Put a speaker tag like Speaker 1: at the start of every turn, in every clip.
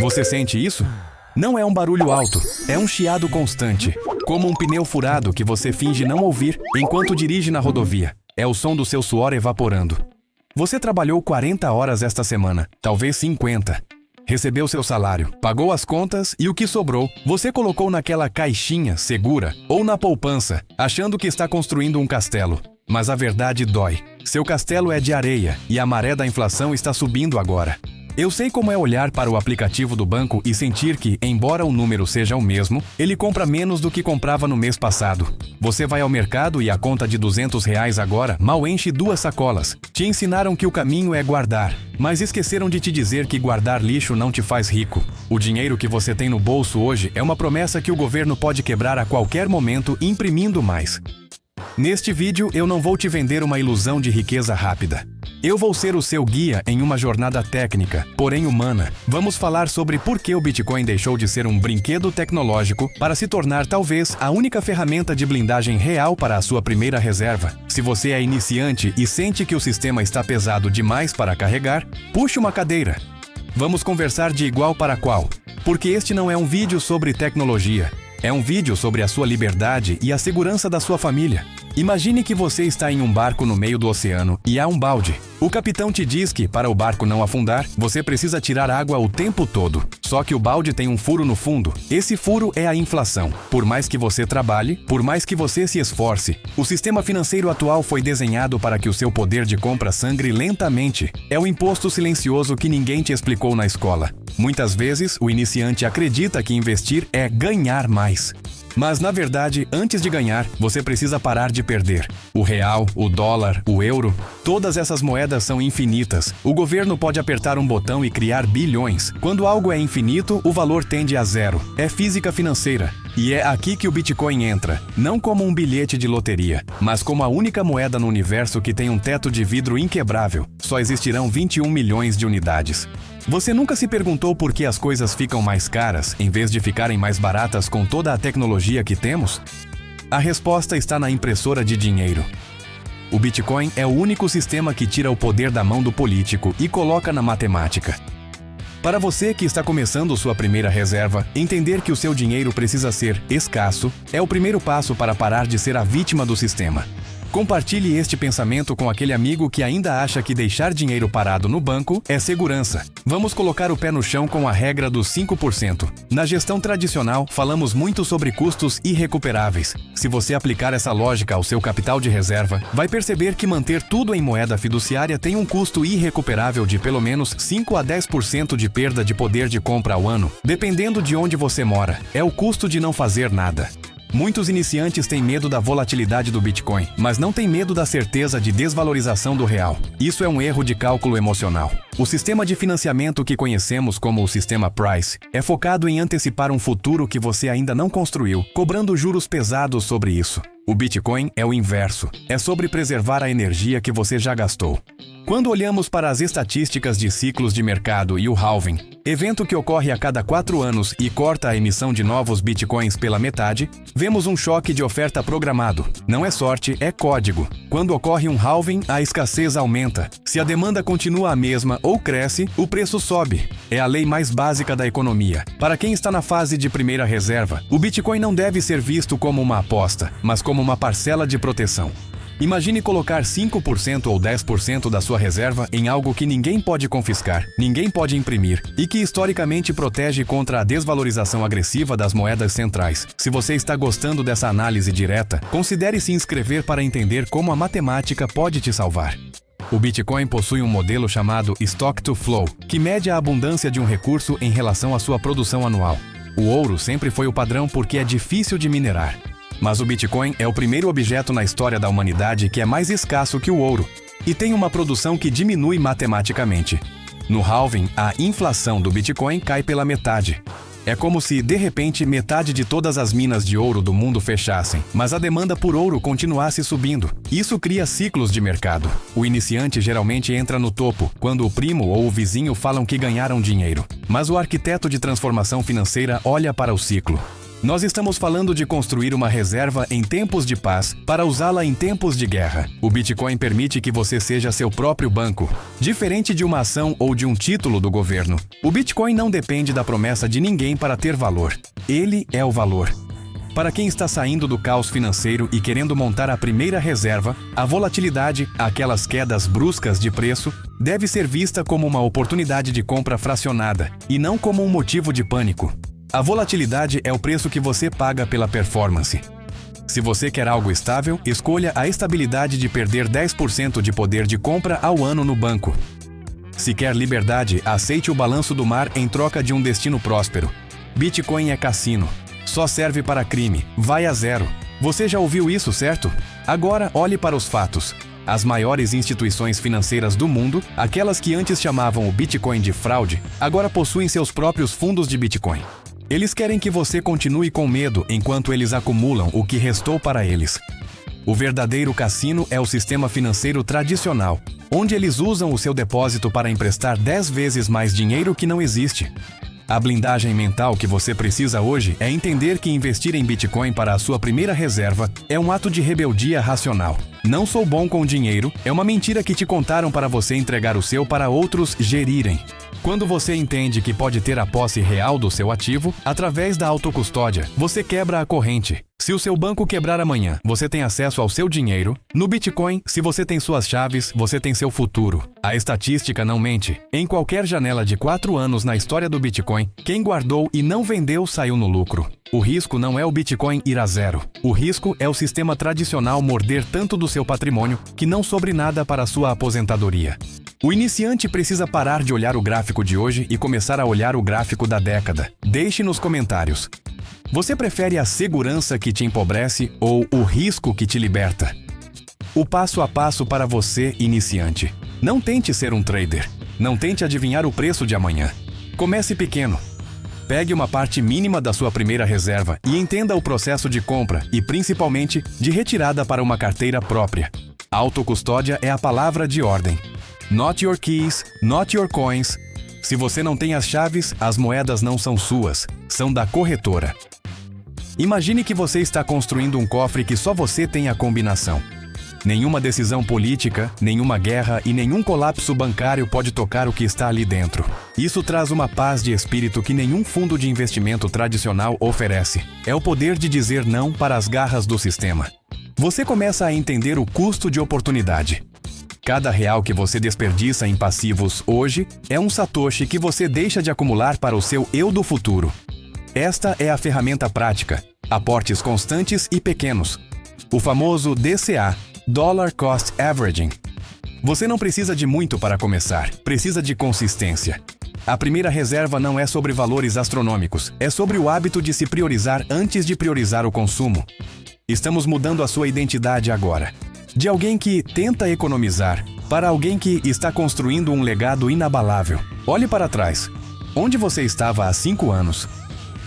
Speaker 1: Você sente isso? Não é um barulho alto, é um chiado constante, como um pneu furado que você finge não ouvir enquanto dirige na rodovia. É o som do seu suor evaporando. Você trabalhou 40 horas esta semana, talvez 50. Recebeu seu salário, pagou as contas e o que sobrou, você colocou naquela caixinha segura ou na poupança, achando que está construindo um castelo. Mas a verdade dói. Seu castelo é de areia e a maré da inflação está subindo agora. Eu sei como é olhar para o aplicativo do banco e sentir que, embora o número seja o mesmo, ele compra menos do que comprava no mês passado. Você vai ao mercado e a conta de R$ 200 agora mal enche 2 sacolas. Te ensinaram que o caminho é guardar, mas esqueceram de te dizer que guardar lixo não te faz rico. O dinheiro que você tem no bolso hoje é uma promessa que o governo pode quebrar a qualquer momento imprimindo mais. Neste vídeo, eu não vou te vender uma ilusão de riqueza rápida. Eu vou ser o seu guia em uma jornada técnica, porém humana. Vamos falar sobre por que o Bitcoin deixou de ser um brinquedo tecnológico para se tornar talvez a única ferramenta de blindagem real para a sua primeira reserva. Se você é iniciante e sente que o sistema está pesado demais para carregar, puxe uma cadeira. Vamos conversar de igual para qual, porque este não é um vídeo sobre tecnologia. É um vídeo sobre a sua liberdade e a segurança da sua família. Imagine que você está em um barco no meio do oceano e há um balde. O capitão te diz que, para o barco não afundar, você precisa tirar água o tempo todo. Só que o balde tem um furo no fundo. Esse furo é a inflação. Por mais que você trabalhe, por mais que você se esforce, o sistema financeiro atual foi desenhado para que o seu poder de compra sangre lentamente. É o imposto silencioso que ninguém te explicou na escola. Muitas vezes, o iniciante acredita que investir é ganhar mais. Mas, na verdade, antes de ganhar, você precisa parar de perder. O real, o dólar, o euro, todas essas moedas são infinitas. O governo pode apertar um botão e criar bilhões. Quando algo é infinito, o valor tende a zero. É física financeira. E é aqui que o Bitcoin entra, não como um bilhete de loteria, mas como a única moeda no universo que tem um teto de vidro inquebrável. Só existirão 21 milhões de unidades. Você nunca se perguntou por que as coisas ficam mais caras, em vez de ficarem mais baratas com toda a tecnologia que temos? A resposta está na impressora de dinheiro. O Bitcoin é o único sistema que tira o poder da mão do político e coloca na matemática. Para você que está começando sua primeira reserva, entender que o seu dinheiro precisa ser escasso é o primeiro passo para parar de ser a vítima do sistema. Compartilhe este pensamento com aquele amigo que ainda acha que deixar dinheiro parado no banco é segurança. Vamos colocar o pé no chão com a regra dos 5%. Na gestão tradicional, falamos muito sobre custos irrecuperáveis. Se você aplicar essa lógica ao seu capital de reserva, vai perceber que manter tudo em moeda fiduciária tem um custo irrecuperável de pelo menos 5 a 10% de perda de poder de compra ao ano, dependendo de onde você mora. É o custo de não fazer nada. Muitos iniciantes têm medo da volatilidade do Bitcoin, mas não têm medo da certeza de desvalorização do real. Isso é um erro de cálculo emocional. O sistema de financiamento que conhecemos como o sistema Price é focado em antecipar um futuro que você ainda não construiu, cobrando juros pesados sobre isso. O Bitcoin é o inverso. É sobre preservar a energia que você já gastou. Quando olhamos para as estatísticas de ciclos de mercado e o halving, evento que ocorre a cada 4 anos e corta a emissão de novos bitcoins pela metade, vemos um choque de oferta programado. Não é sorte, é código. Quando ocorre um halving, a escassez aumenta. Se a demanda continua a mesma ou cresce, o preço sobe. É a lei mais básica da economia. Para quem está na fase de primeira reserva, o Bitcoin não deve ser visto como uma aposta, mas como uma parcela de proteção. Imagine colocar 5% ou 10% da sua reserva em algo que ninguém pode confiscar, ninguém pode imprimir e que historicamente protege contra a desvalorização agressiva das moedas centrais. Se você está gostando dessa análise direta, considere se inscrever para entender como a matemática pode te salvar. O Bitcoin possui um modelo chamado Stock to Flow, que mede a abundância de um recurso em relação à sua produção anual. O ouro sempre foi o padrão porque é difícil de minerar. Mas o Bitcoin é o primeiro objeto na história da humanidade que é mais escasso que o ouro e tem uma produção que diminui matematicamente. No halving, a inflação do Bitcoin cai pela metade. É como se, de repente, metade de todas as minas de ouro do mundo fechassem, mas a demanda por ouro continuasse subindo. Isso cria ciclos de mercado. O iniciante geralmente entra no topo, quando o primo ou o vizinho falam que ganharam dinheiro. Mas o arquiteto de transformação financeira olha para o ciclo. Nós estamos falando de construir uma reserva em tempos de paz para usá-la em tempos de guerra. O Bitcoin permite que você seja seu próprio banco, diferente de uma ação ou de um título do governo. O Bitcoin não depende da promessa de ninguém para ter valor. Ele é o valor. Para quem está saindo do caos financeiro e querendo montar a primeira reserva, a volatilidade, aquelas quedas bruscas de preço, deve ser vista como uma oportunidade de compra fracionada e não como um motivo de pânico. A volatilidade é o preço que você paga pela performance. Se você quer algo estável, escolha a estabilidade de perder 10% de poder de compra ao ano no banco. Se quer liberdade, aceite o balanço do mar em troca de um destino próspero. Bitcoin é cassino. Só serve para crime. Vai a zero. Você já ouviu isso, certo? Agora olhe para os fatos. As maiores instituições financeiras do mundo, aquelas que antes chamavam o Bitcoin de fraude, agora possuem seus próprios fundos de Bitcoin. Eles querem que você continue com medo enquanto eles acumulam o que restou para eles. O verdadeiro cassino é o sistema financeiro tradicional, onde eles usam o seu depósito para emprestar 10 vezes mais dinheiro que não existe. A blindagem mental que você precisa hoje é entender que investir em Bitcoin para a sua primeira reserva é um ato de rebeldia racional. Não sou bom com dinheiro é uma mentira que te contaram para você entregar o seu para outros gerirem. Quando você entende que pode ter a posse real do seu ativo, através da autocustódia, você quebra a corrente. Se o seu banco quebrar amanhã, você tem acesso ao seu dinheiro. No Bitcoin, se você tem suas chaves, você tem seu futuro. A estatística não mente. Em qualquer janela de 4 anos na história do Bitcoin, quem guardou e não vendeu saiu no lucro. O risco não é o Bitcoin ir a zero. O risco é o sistema tradicional morder tanto do seu patrimônio que não sobre nada para a sua aposentadoria. O iniciante precisa parar de olhar o gráfico de hoje e começar a olhar o gráfico da década. Deixe nos comentários. Você prefere a segurança que te empobrece ou o risco que te liberta? O passo a passo para você, iniciante. Não tente ser um trader. Não tente adivinhar o preço de amanhã. Comece pequeno. Pegue uma parte mínima da sua primeira reserva e entenda o processo de compra e, principalmente, de retirada para uma carteira própria. Autocustódia é a palavra de ordem. Not your keys, not your coins. Se você não tem as chaves, as moedas não são suas, são da corretora. Imagine que você está construindo um cofre que só você tem a combinação. Nenhuma decisão política, nenhuma guerra e nenhum colapso bancário pode tocar o que está ali dentro. Isso traz uma paz de espírito que nenhum fundo de investimento tradicional oferece. É o poder de dizer não para as garras do sistema. Você começa a entender o custo de oportunidade. Cada real que você desperdiça em passivos hoje é um satoshi que você deixa de acumular para o seu eu do futuro. Esta é a ferramenta prática. Aportes constantes e pequenos. O famoso DCA, Dollar Cost Averaging. Você não precisa de muito para começar, precisa de consistência. A primeira reserva não é sobre valores astronômicos, é sobre o hábito de se priorizar antes de priorizar o consumo. Estamos mudando a sua identidade agora. De alguém que tenta economizar, para alguém que está construindo um legado inabalável. Olhe para trás. Onde você estava há 5 anos?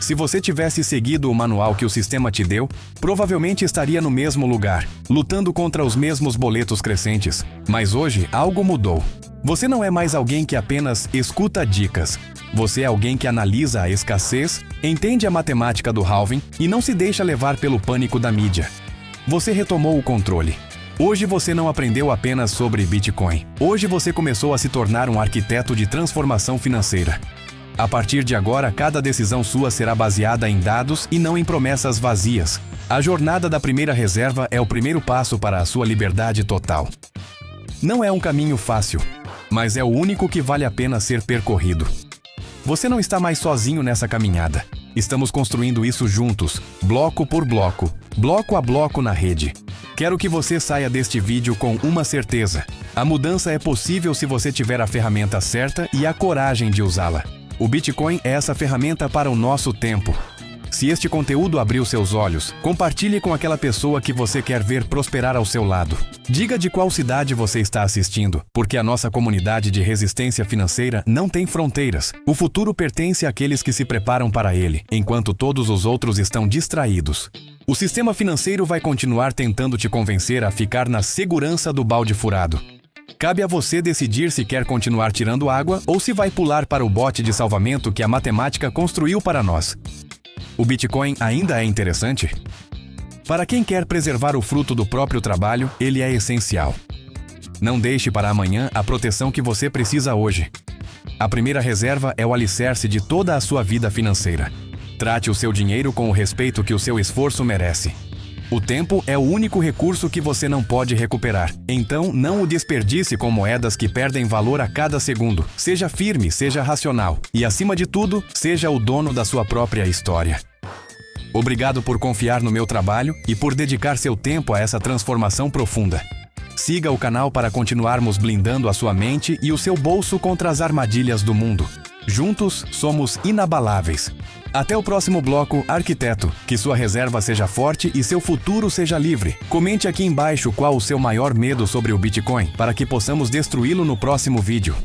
Speaker 1: Se você tivesse seguido o manual que o sistema te deu, provavelmente estaria no mesmo lugar, lutando contra os mesmos boletos crescentes. Mas hoje, algo mudou. Você não é mais alguém que apenas escuta dicas. Você é alguém que analisa a escassez, entende a matemática do halving e não se deixa levar pelo pânico da mídia. Você retomou o controle. Hoje você não aprendeu apenas sobre Bitcoin. Hoje você começou a se tornar um arquiteto de transformação financeira. A partir de agora, cada decisão sua será baseada em dados e não em promessas vazias. A jornada da primeira reserva é o primeiro passo para a sua liberdade total. Não é um caminho fácil, mas é o único que vale a pena ser percorrido. Você não está mais sozinho nessa caminhada. Estamos construindo isso juntos, bloco por bloco, bloco a bloco na rede. Quero que você saia deste vídeo com uma certeza. A mudança é possível se você tiver a ferramenta certa e a coragem de usá-la. O Bitcoin é essa ferramenta para o nosso tempo. Se este conteúdo abriu seus olhos, compartilhe com aquela pessoa que você quer ver prosperar ao seu lado. Diga de qual cidade você está assistindo, porque a nossa comunidade de resistência financeira não tem fronteiras. O futuro pertence àqueles que se preparam para ele, enquanto todos os outros estão distraídos. O sistema financeiro vai continuar tentando te convencer a ficar na segurança do balde furado. Cabe a você decidir se quer continuar tirando água ou se vai pular para o bote de salvamento que a matemática construiu para nós. O Bitcoin ainda é interessante? Para quem quer preservar o fruto do próprio trabalho, ele é essencial. Não deixe para amanhã a proteção que você precisa hoje. A primeira reserva é o alicerce de toda a sua vida financeira. Trate o seu dinheiro com o respeito que o seu esforço merece. O tempo é o único recurso que você não pode recuperar. Então, não o desperdice com moedas que perdem valor a cada segundo. Seja firme, seja racional. E, acima de tudo, seja o dono da sua própria história. Obrigado por confiar no meu trabalho e por dedicar seu tempo a essa transformação profunda. Siga o canal para continuarmos blindando a sua mente e o seu bolso contra as armadilhas do mundo. Juntos, somos inabaláveis. Até o próximo bloco, arquiteto. Que sua reserva seja forte e seu futuro seja livre. Comente aqui embaixo qual o seu maior medo sobre o Bitcoin, para que possamos destruí-lo no próximo vídeo.